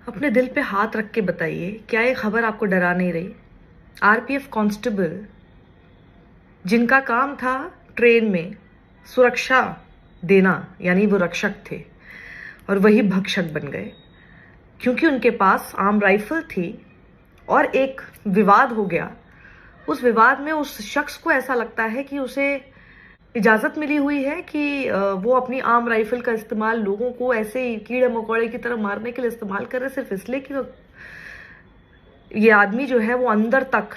अपने दिल पे हाथ रख के बताइए, क्या ये खबर आपको डरा नहीं रही? आरपीएफ कांस्टेबल जिनका काम था ट्रेन में सुरक्षा देना, यानी वो रक्षक थे, और वही भक्षक बन गए क्योंकि उनके पास आर्म राइफल थी और एक विवाद हो गया। उस विवाद में उस शख्स को ऐसा लगता है कि उसे इजाजत मिली हुई है कि वो अपनी आर्म राइफल का इस्तेमाल लोगों को ऐसे ही कीड़े मकोड़े की तरह मारने के लिए इस्तेमाल कर रहे, सिर्फ इसलिए कि ये आदमी जो है वो अंदर तक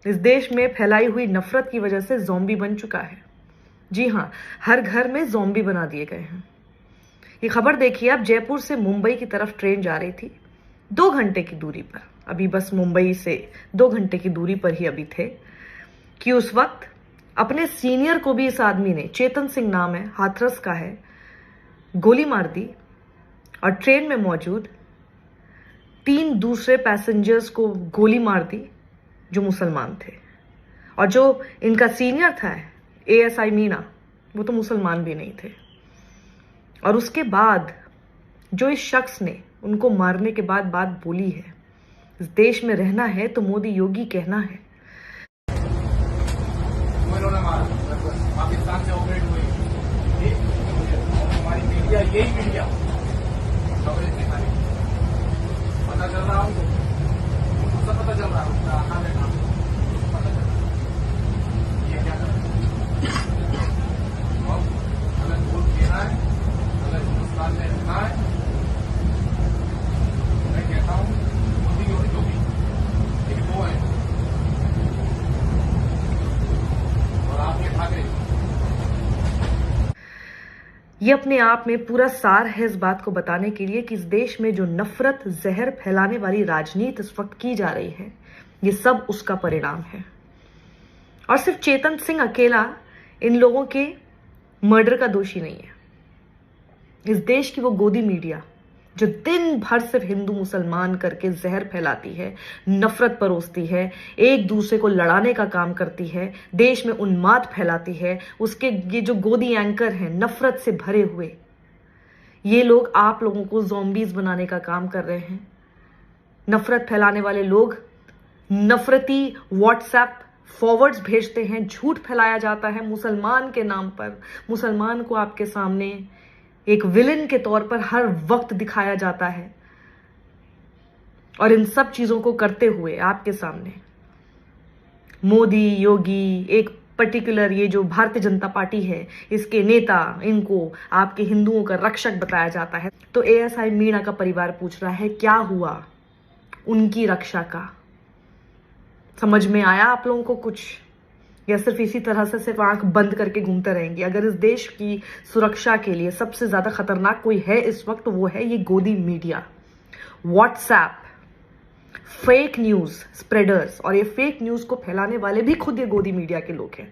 इस देश में फैलाई हुई नफरत की वजह से ज़ॉम्बी बन चुका है। जी हाँ, हर घर में ज़ॉम्बी बना दिए गए हैं। ये खबर देखिए, अब जयपुर से मुंबई की तरफ ट्रेन जा रही थी 2 घंटे की दूरी पर, अभी बस मुंबई से 2 घंटे की दूरी पर ही अभी थे कि उस वक्त अपने सीनियर को भी इस आदमी ने, चेतन सिंह नाम है, हाथरस का है, गोली मार दी और ट्रेन में मौजूद 3 दूसरे पैसेंजर्स को गोली मार दी जो मुसलमान थे। और जो इनका सीनियर था एएसआई मीणा, वो तो मुसलमान भी नहीं थे। और उसके बाद जो इस शख्स ने उनको मारने के बाद बात बोली है, इस देश में रहना है तो मोदी योगी कहना है। पाकिस्तान से ऑपरेट हुई हमारी मीडिया, यही मीडिया कवरेज दिखाई पता चल रहा हूँ, सब पता चल रहा है कहाँ पे काम पता चल रहा है। ये क्या कर अगर वोट देना है, अगर हिंदुस्तान में रहना है, मैं कहता हूँ मोदी और योगी एक दो है और आप ये भाग रहे। ये अपने आप में पूरा सार है इस बात को बताने के लिए कि इस देश में जो नफरत, जहर फैलाने वाली राजनीति इस वक्त की जा रही है, ये सब उसका परिणाम है। और सिर्फ चेतन सिंह अकेला इन लोगों के मर्डर का दोषी नहीं है। इस देश की वो गोदी मीडिया जो दिन भर सिर्फ हिंदू मुसलमान करके जहर फैलाती है, नफरत परोसती है, एक दूसरे को लड़ाने का काम करती है, देश में उन्माद फैलाती है, उसके ये जो गोदी एंकर हैं नफरत से भरे हुए, ये लोग आप लोगों को ज़ॉम्बीज बनाने का काम कर रहे हैं। नफरत फैलाने वाले लोग नफरती व्हाट्सएप फॉरवर्ड्स भेजते हैं, झूठ फैलाया जाता है मुसलमान के नाम पर। मुसलमान को आपके सामने एक विलेन के तौर पर हर वक्त दिखाया जाता है, और इन सब चीजों को करते हुए आपके सामने मोदी, योगी, एक पर्टिकुलर ये जो भारतीय जनता पार्टी है, इसके नेता, इनको आपके हिंदुओं का रक्षक बताया जाता है। तो एएसआई मीणा का परिवार पूछ रहा है क्या हुआ उनकी रक्षा का? समझ में आया आप लोगों को कुछ, या सिर्फ इसी तरह से सिर्फ आंख बंद करके घूमते रहेंगे? अगर इस देश की सुरक्षा के लिए सबसे ज्यादा खतरनाक कोई है इस वक्त, वो है ये गोदी media, WhatsApp, fake news spreaders. और ये फेक न्यूज को फैलाने वाले भी खुद ये गोदी मीडिया के लोग हैं।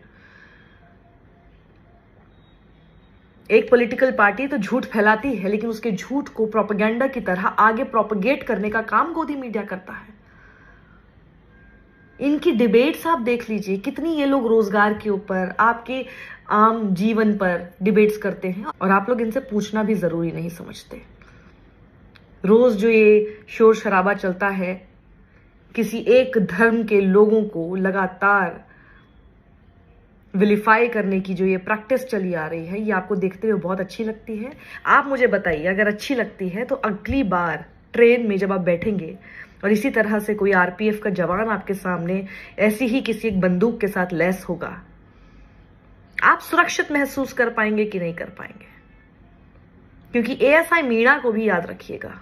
एक पॉलिटिकल पार्टी तो झूठ फैलाती है, लेकिन उसके झूठ को प्रोपेगेंडा की तरह आगे प्रोपेगेट करने का काम गोदी मीडिया करता है। इनकी डिबेट्स आप देख लीजिए, कितनी ये लोग रोजगार के ऊपर, आपके आम जीवन पर डिबेट्स करते हैं, और आप लोग इनसे पूछना भी जरूरी नहीं समझते। रोज जो ये शोर शराबा चलता है, किसी एक धर्म के लोगों को लगातार विलिफाई करने की जो ये प्रैक्टिस चली आ रही है, ये आपको देखते हुए बहुत अच्छी लगती है? आप मुझे बताइए, अगर अच्छी लगती है तो अगली बार ट्रेन में जब आप बैठेंगे और इसी तरह से कोई आरपीएफ का जवान आपके सामने ऐसी ही किसी एक बंदूक के साथ लैस होगा, आप सुरक्षित महसूस कर पाएंगे कि नहीं कर पाएंगे? क्योंकि एएसआई मीणा को भी याद रखिएगा,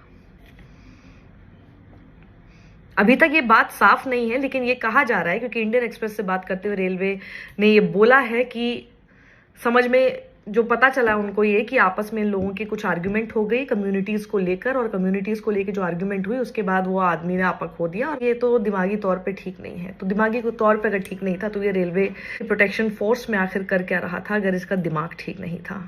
अभी तक ये बात साफ नहीं है, लेकिन ये कहा जा रहा है, क्योंकि इंडियन एक्सप्रेस से बात करते हुए रेलवे ने ये बोला है कि समझ में जो पता चला उनको ये कि आपस में इन लोगों की कुछ आर्ग्यूमेंट हो गई कम्युनिटीज को लेकर, और कम्युनिटीज को लेकर जो आर्ग्यूमेंट हुई उसके बाद वो आदमी ने आपा खो दिया, और ये तो दिमागी तौर पे ठीक नहीं है। तो दिमागी तौर पे अगर ठीक नहीं था तो ये रेलवे प्रोटेक्शन फोर्स में आखिर कर क्या रहा था, अगर इसका दिमाग ठीक नहीं था?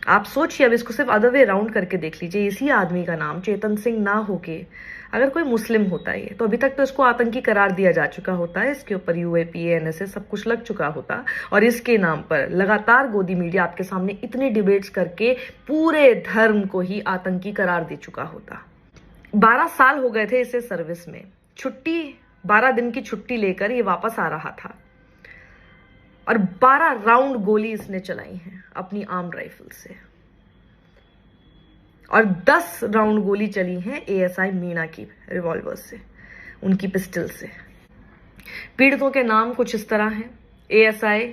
आप सोचिए, अब इसको सिर्फ अदर वे राउंड करके देख लीजिए। इसी आदमी का नाम चेतन सिंह ना होके अगर कोई मुस्लिम होता है तो अभी तक तो इसको आतंकी करार दिया जा चुका होता है, इसके ऊपर यूएपीए, एनएसए सब कुछ लग चुका होता, और इसके नाम पर लगातार गोदी मीडिया आपके सामने इतने डिबेट्स करके पूरे धर्म को ही आतंकी करार दे चुका होता। 12 साल हो गए थे इसे सर्विस में। छुट्टी 12 दिन की छुट्टी लेकर ये वापस आ रहा था और 12 राउंड गोली इसने चलाई है अपनी आर्म राइफल से और 10 राउंड गोली चली है एएसआई मीणा की रिवॉल्वर से, उनकी पिस्टल से। पीड़ितों के नाम कुछ इस तरह हैं: एएसआई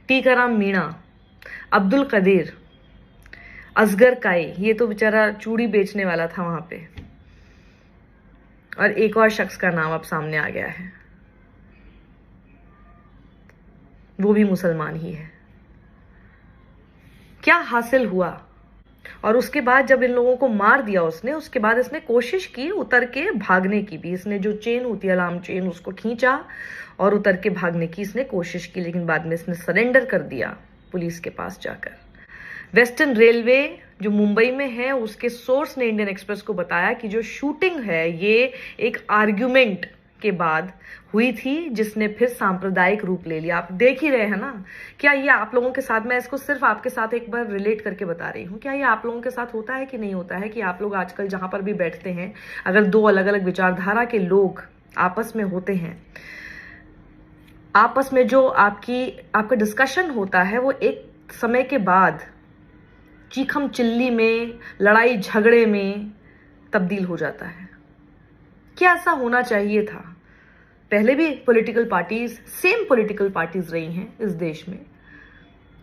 टीकाराम मीणा, अब्दुल कदीर, असगर काई, ये तो बेचारा चूड़ी बेचने वाला था वहां पे, और एक और शख्स का नाम अब सामने आ गया है, वो भी मुसलमान ही है। क्या हासिल हुआ? और उसके बाद जब इन लोगों को मार दिया उसने, उसके बाद इसने कोशिश की उतर के भागने की भी। इसने जो चेन होती है अलार्म चेन, उसको खींचा और उतर के भागने की इसने कोशिश की, लेकिन बाद में इसने सरेंडर कर दिया पुलिस के पास जाकर। वेस्टर्न रेलवे जो मुंबई में है, उसके सोर्स ने इंडियन एक्सप्रेस को बताया कि जो शूटिंग है ये एक आर्ग्यूमेंट के बाद हुई थी, जिसने फिर सांप्रदायिक रूप ले लिया। आप देख ही रहे हैं ना, क्या ये आप लोगों के साथ, मैं इसको सिर्फ आपके साथ एक बार रिलेट करके बता रही हूँ, क्या ये आप लोगों के साथ होता है कि नहीं होता है कि आप लोग आजकल जहां पर भी बैठते हैं, अगर दो अलग अलग विचारधारा के लोग आपस में होते हैं, आपस में जो आपका डिस्कशन होता है वो एक समय के बाद चीखम चिल्ली में, लड़ाई झगड़े में तब्दील हो जाता है। क्या ऐसा होना चाहिए था? पहले भी political parties, same political parties रही हैं इस देश में,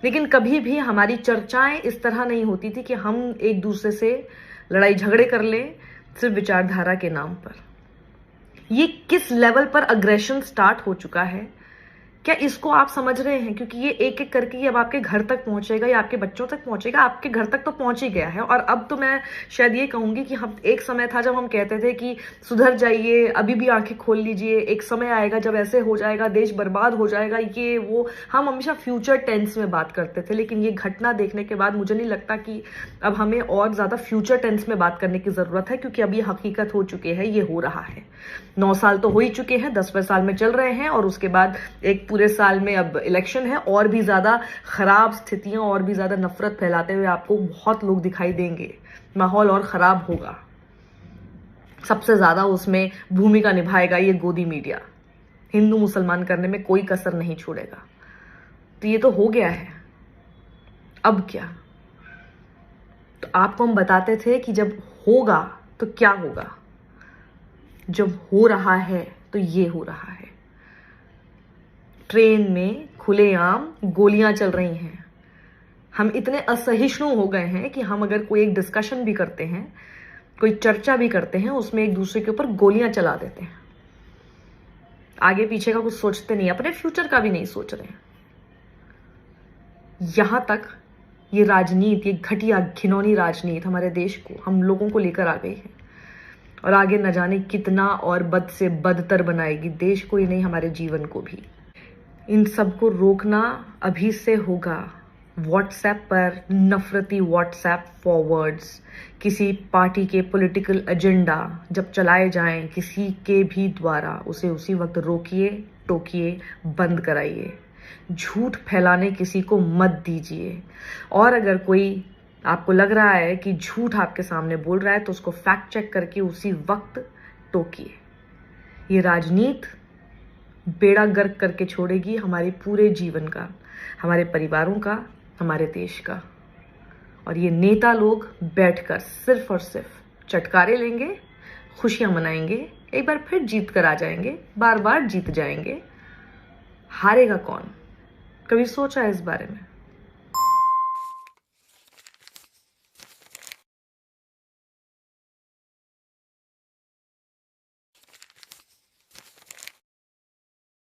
लेकिन कभी भी हमारी चर्चाएं इस तरह नहीं होती थी कि हम एक दूसरे से लड़ाई झगड़े कर लें सिर्फ विचारधारा के नाम पर। ये किस लेवल पर अग्रेशन स्टार्ट हो चुका है, क्या इसको आप समझ रहे हैं? क्योंकि ये एक एक करके अब आपके घर तक पहुंचेगा या आपके बच्चों तक पहुंचेगा। आपके घर तक तो पहुंच ही गया है। और अब तो मैं शायद ये कहूंगी कि हम, एक समय था जब हम कहते थे कि सुधर जाइए, अभी भी आंखें खोल लीजिए, एक समय आएगा जब ऐसे हो जाएगा, देश बर्बाद हो जाएगा, ये वो, हम हमेशा फ्यूचर टेंस में बात करते थे। लेकिन ये घटना देखने के बाद मुझे नहीं लगता कि अब हमें और ज्यादा फ्यूचर टेंस में बात करने की जरूरत है, क्योंकि अब ये हकीकत हो चुके हैं, ये हो रहा है। 9 साल तो हो ही चुके हैं, 10वें साल में चल रहे हैं, और उसके बाद एक पूरे साल में अब इलेक्शन है। और भी ज्यादा खराब स्थितियां, और भी ज्यादा नफरत फैलाते हुए आपको बहुत लोग दिखाई देंगे। माहौल और खराब होगा। सबसे ज्यादा उसमें भूमिका निभाएगा ये गोदी मीडिया। हिंदू मुसलमान करने में कोई कसर नहीं छोड़ेगा। तो ये तो हो गया है, अब क्या? तो आपको हम बताते थे कि जब होगा तो क्या होगा, जब हो रहा है तो ये हो रहा है। ट्रेन में खुलेआम गोलियां चल रही हैं। हम इतने असहिष्णु हो गए हैं कि हम अगर कोई एक डिस्कशन भी करते हैं, कोई चर्चा भी करते हैं, उसमें एक दूसरे के ऊपर गोलियां चला देते हैं। आगे पीछे का कुछ सोचते नहीं, अपने फ्यूचर का भी नहीं सोच रहे हैं। यहां तक ये राजनीति, ये घटिया घिनौनी राजनीति हमारे देश को, हम लोगों को लेकर आ गई है, और आगे न जाने कितना और बद से बदतर बनाएगी देश को ही नहीं, हमारे जीवन को भी। इन सबको रोकना अभी से होगा। व्हाट्सएप पर नफरती व्हाट्सएप फॉरवर्ड्स, किसी पार्टी के पॉलिटिकल एजेंडा जब चलाए जाएं किसी के भी द्वारा, उसे उसी वक्त रोकिए, टोकिए, बंद कराइए। झूठ फैलाने किसी को मत दीजिए। और अगर कोई आपको लग रहा है कि झूठ आपके सामने बोल रहा है, तो उसको फैक्ट चेक करके उसी वक्त टोकिए। ये राजनीति बेड़ा गर्क करके छोड़ेगी हमारे पूरे जीवन का, हमारे परिवारों का, हमारे देश का। और ये नेता लोग बैठकर सिर्फ और सिर्फ चटकारे लेंगे, खुशियां मनाएंगे, एक बार फिर जीत कर आ जाएंगे, बार बार जीत जाएंगे। हारेगा कौन? कभी सोचा है इस बारे में?